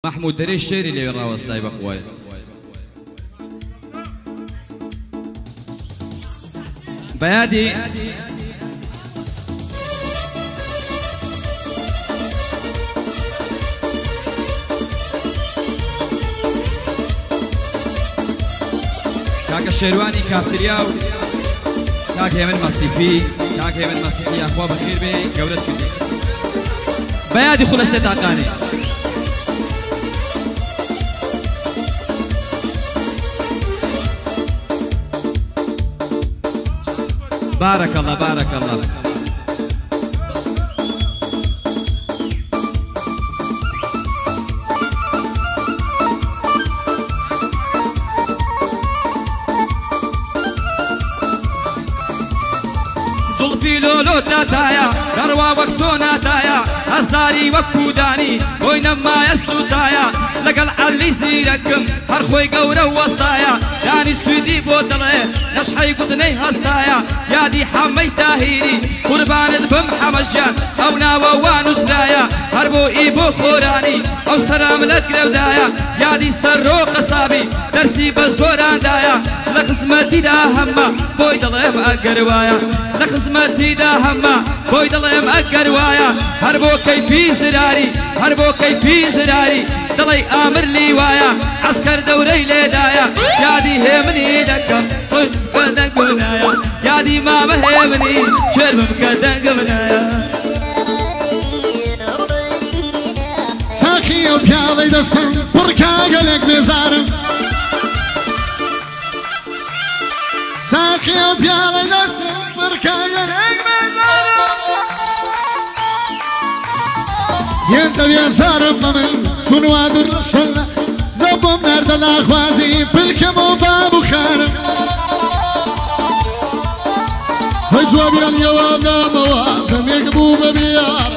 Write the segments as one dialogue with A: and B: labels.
A: محمود دري الشيري اللي راوستاي بخواي بيادي كاك الشيرواني كافترياو كاك يمن مصيفي كاك يمن مصيفي اخوة بخير بي قولت كدي بيادي خلصت عقاني بارك الله بارك الله زلفي لولو تاتايا دروا وكسونا تايا هزاري وكوداني وينما يسودايا لقل علي سيركم هرخوي قورا وسطايا داني سويدي بوتلي نشحي قطني هستايا يادي حمي تاهيري قربان بم حمجان او ناوان وسرايا هربو ايبو خوراني او سلام لك رودايا يادي سرو قصابي درسي بزوران دايا لخصمتي دا هما بوي دلي مأقروايا لخصمتي دا هما بوي دلي مأقروايا هربو كيفي زراري هربو كيفي زراري دلي امر لي وايا عسكر دوري ليدايا يادي همني دكم طيب قدن قبنايا يادي ماما همني شرم قدن قبنايا
B: ساكي وبياضي دستم بركا قلق بزارم ساكي وبياضي دستم بركا قلق بزارم ينتب يا زارم ممن سنواد الرشلة دبم نرد الأخوازي بالكم وبابو خارم هجوا بيان يوانا موادم يقبوب بيار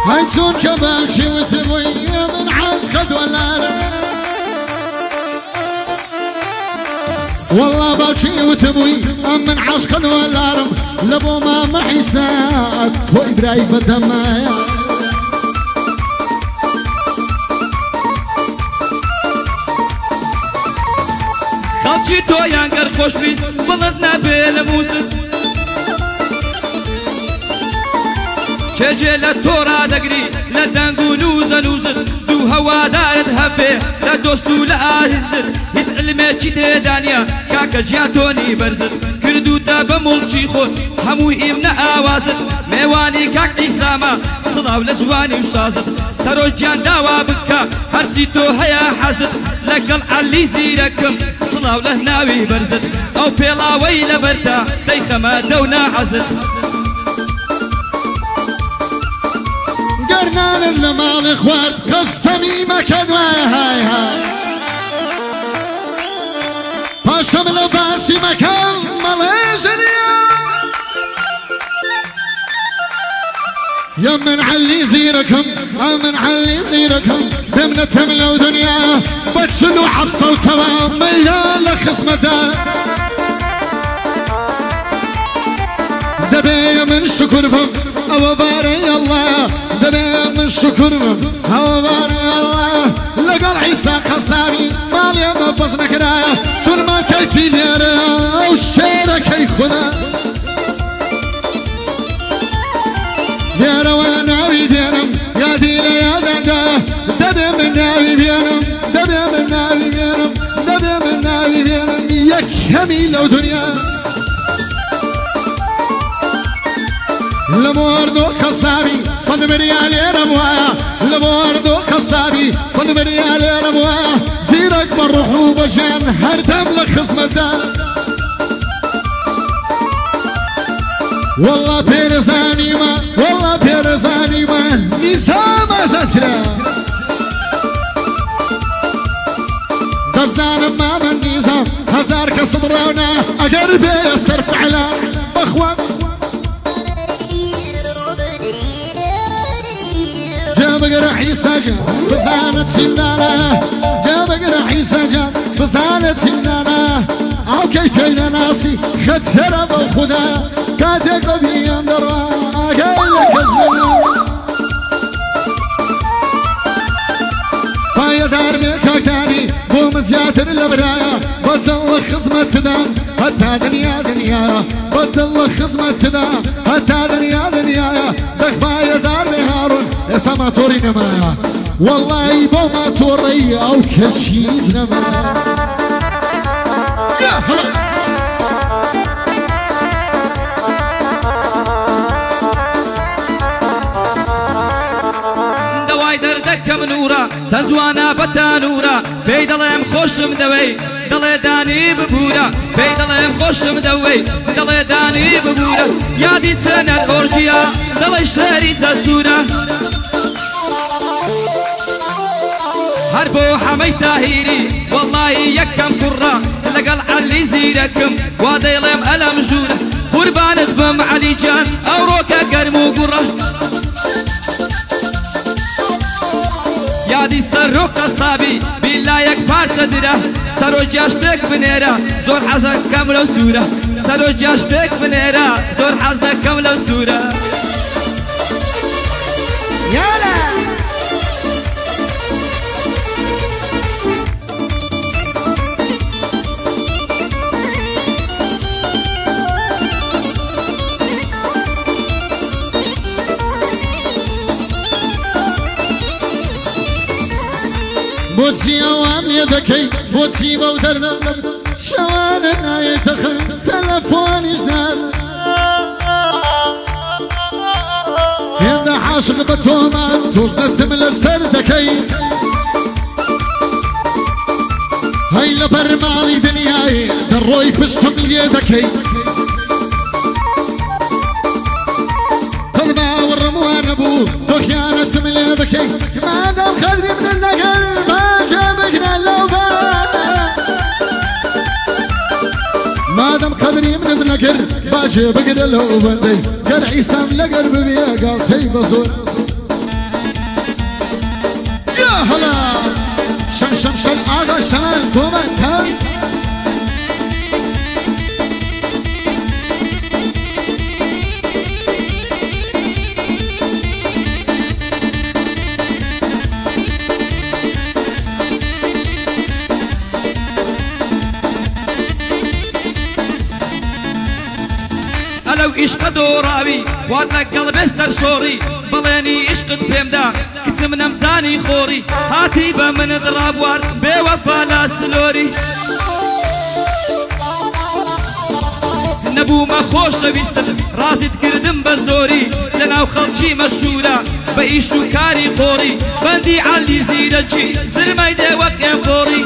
B: هيتسون كباشي وتبوي من عقد والعالم والله باشي وتبوي من عشق والعالم لبو ما محيسات وإبراهيم بدمايا
A: خالشي تو يانقر خوش بيز بلدنا بالموسد شجي للتورا دقري لدنقو نوزة نوزد دو هوا دارد هبه لدوستو لآهزد يتعلمي چي دانيا كاكا جياتوني برزد كردو دابا مولشي خود همو إمنا آوازد ميواني كاك إساما صلاو لزواني وشازد سرو جان داوا بكا هرسي تو هيا حزد لقل علي زيركم صلاو لهناوي برزد او بيلاوي لبردا ديخما دونا عزد
B: قرنان اللمال اخوات قسمي مكدواي هاي هاي باشم لباسي مكان ملاجريا يمن علي زيركم من علي غيركم دمنا تملوا دنيا بتشلوا حبصة وتمام ميال لخصمته دبي من شكرهم أو باري الله دبي من شكرهم أو باري الله لقى العيسى قصابي مالي ما بزنا كرايا طول ما كيفي ليرا والشيرة كيخنا ديرا وانا ويدينم يا ديلا يا دادا دبي من ناوي بينم دبي من ناوي بينم دبي من ناوي بينم يكهمي لو دنيا لموردو قصابي صد بريالي رموايا لموردو قصابي صد بريالي رموايا زيرك بروح وبجان هردم لخصمته والله بيرزاني ما والله بيرزاني ما نسام سترا دزان ما من نظام هزار كصبرونا أقرب يصرف على أخوان جابك راح يسجل بزانة سندانة جابك راح يسجل بزانة سندانة أو كيف ناسي خدر بالخدا كاتك بيام درا كايا كزنا زيادر البرايا بدل خصمة ذا حتى دنيا دنيا بدل خصمة ذا حتى دنيا دنيا دخبايا دار بهارون استا ما توري نمايا والله بو ما توري او كل شيء نمايا يا هلا
A: دەکەم نورە چەند جوانە بەتانورە پێی دەڵێم خۆشم دەوەی دەڵێ دانی ببوورە پێی دەڵێم خۆشم دەوەی دەڵێ دانی ببوورە یادی چەنە ئۆرجیا دەڵێ شەری جەسوورە هەر بۆ حەمەی تاهیری وەڵڵاهی یەکەم کوڕە لەگەڵ عەلی زیرەکم وا دەیڵێم ئەلەم ژوورە قوربانت بم عەلی جان ئەوڕۆکە گەرم و گوڕە یادی سەرۆ قەسابی بیلا یەک پارچە درە سەرۆجیا شتێک بنێرە زۆر حەز دەکەم لەو سوورە سەرۆجیا شتێک بنێرە زۆر حەز دەکەم لەو سوورە
B: یالا بۆچی ئەوام لێ دەکەی بۆچی بەو دەردەم شەوانە نایێتە خەم تەلەفۆنیش نار هێندە عاشق بە تۆمان تۆش دەستم لەسەر دەکەی هەی لە بەرماڵی دنیای دەڕۆی پشتم لێ دەکەی باوەڕم وانە بوو تۆ خیانەتم لێ دەکەی مادام خەدری منت نەکەن باجە بگرە لەو مادام قەدری منت نەکرد باجێ بگرە لەو بەندەی گەر عیسام لەگەر ببێ گاڵتەی بە زۆر یا هەلا شەم شەم شەم ئاغا شەمان تۆمان تام
A: لەو ئیشقە دۆڕاوی خوات لەگەڵ بێستەر شۆڕی بەڵێنی عیشقت پێمدا کچم نەمزانی خۆڕی هاتی بە منت ڕابوارد بێوەفا لا سلۆری نەبوومە خۆشەویستت ڕازیت کردم بە زۆری لەناو خەڵکی مەشهورە بە ئیش و کاری خۆڕی بەندی عەلی زیرەکی زرمەی دێ وەک ئێمبۆڕی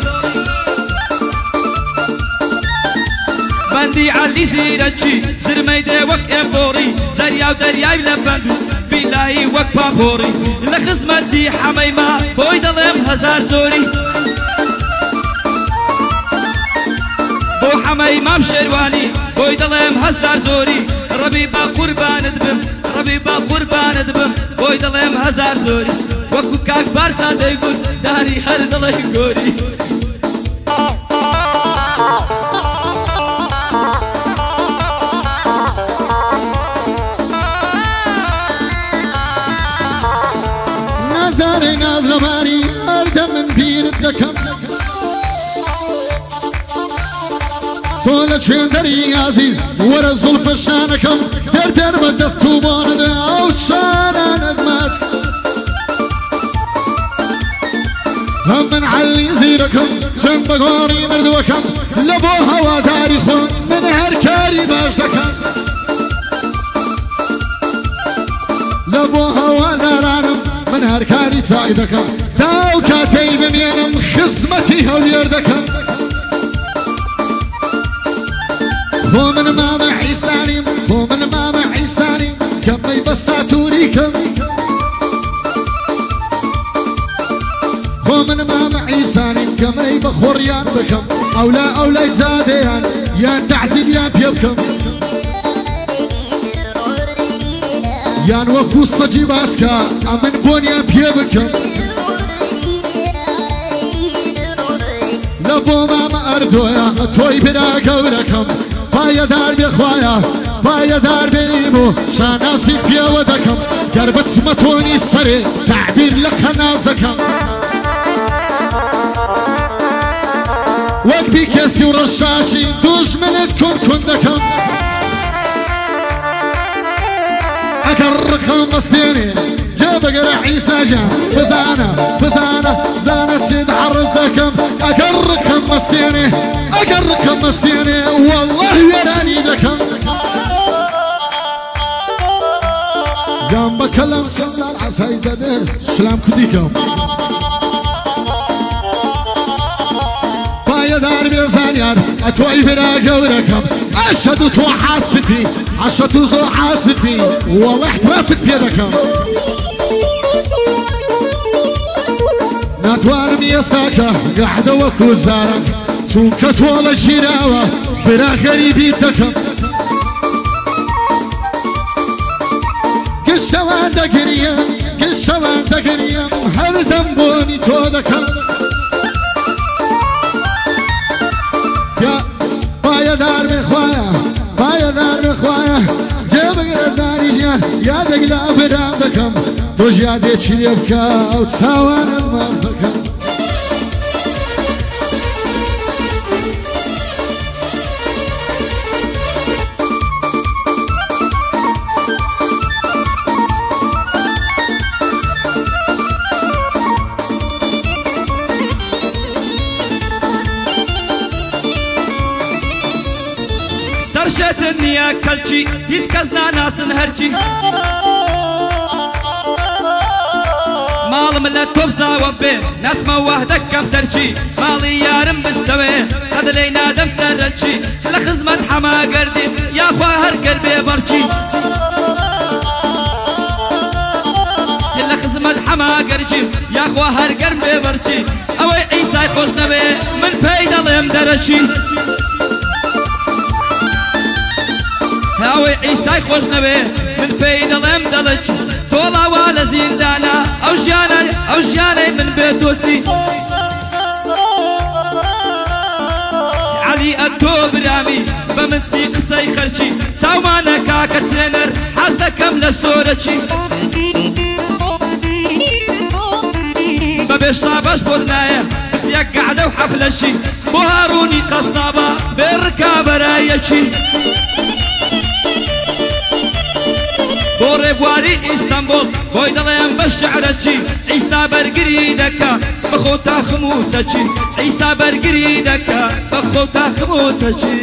A: بەندی عەلی زیرەکی زرمەی دێ وەک ئێمبۆڕی زەریا و دەریای لە بەند و بیلایی وەک پاپۆڕی لە خزمەتی حەمەی ما بۆی دەڵێم هەزار زۆری بۆ حەمەی مام شێروانی بۆی دەڵێم هەزار زۆری ڕەبی با قوربانت بم ڕەبی با قوربانت بم بۆی دەڵێم هەزار زۆری وەکو کاک بارزا دەیگوت داری هەر دڵی گۆری
B: نازدارەی نازلەمانی هەردە من بیرت دەکەم تۆ لە چێندەری یازی وەرە زوڵفە شانەکەم دەردەر بە دەست و بۆنەدە ئەو شانانت ماچ هەم من عەلی زیرەکەم چۆن بە گۆڕی مردووەکەم لە بۆ هەواداری خۆم من هەر کاری باش دەکەم لە بۆ هەوادارانم من هەر کاری چای دەکەم تا ئەو کاتەی بمێنم خزمەتی هەولێر دەکەم بۆ من مامە عیسانیم بۆ من مامە عیسانیم کەمەی بە ساتووری کەم بۆ من مامە عیسانیم کەمەی بە خۆڕیان بکەم ئەولا ئەولای زادەیان یان تەعجیلیان پێ بکەم یان وەکو سەجی باسکە ئەمن بۆنیان پێ بکەم لە بۆ مامە ئەردۆیە تۆی برا گەورەکەم پایەدار بێ خوایە پایەدار بێ ئیمۆ شاناسی پێوە دەکەم گەر بچمە تۆنی سەرێ تعبیر لە خەناز دەکەم كاسي ورشاشي دوش منت كن دكم أكرخم مصديني جاب قرع عيسى جان بزانة زانت سيد حرز دكم أكرخم مصديني والله يراني دكم جنب كلام سمنا العساي دبير شلام كديكم بايا دار بيزانيار اتوي برا قوركم اشهد تو حاسبي عشت زو حاسبي والله احترافت بيدكم ناتوار ميستاكا قاعدة وكو زارك توكت ولا شراوة برا غريبي دكم قسوان دقريم هر دنبوني تو دكم يا بايا دار بخوايا جيب داري جيان يا دقلا برام دكم تو جادي تشريبكا وتساوان الماس دكم
A: سرشت النيا كلشي يتكزنا ناس هرشي مال ملا توبزا وبي ناس موهدك كم سرشي مالي يارم مستوي هذا لينا دم سرشي لخزمة حما قردي يا خواهر قربي برشي لخزمة حما قرجي يا خواهر قربي برشي اوي عيسى خوش نبي من فايد الله درشي هاوي عيسى خوش نبي من فايد الله درشي طولا ولا زندانا او جانا من بيتوسي علي التوب رامي بمنسي قصي خرشي ساوانا كاكا تنر حزكم لسورتشي ببشتا باش بورنايا بتيك قعدة وحفلة شي بوهاروني قصابة بركاب رايتشي بوري بواري اسطنبول بويدلين بالشعرتشي عيسى برقري دكا بخوتا خموستشي عيسى برقري دكا بخوتا خموستشي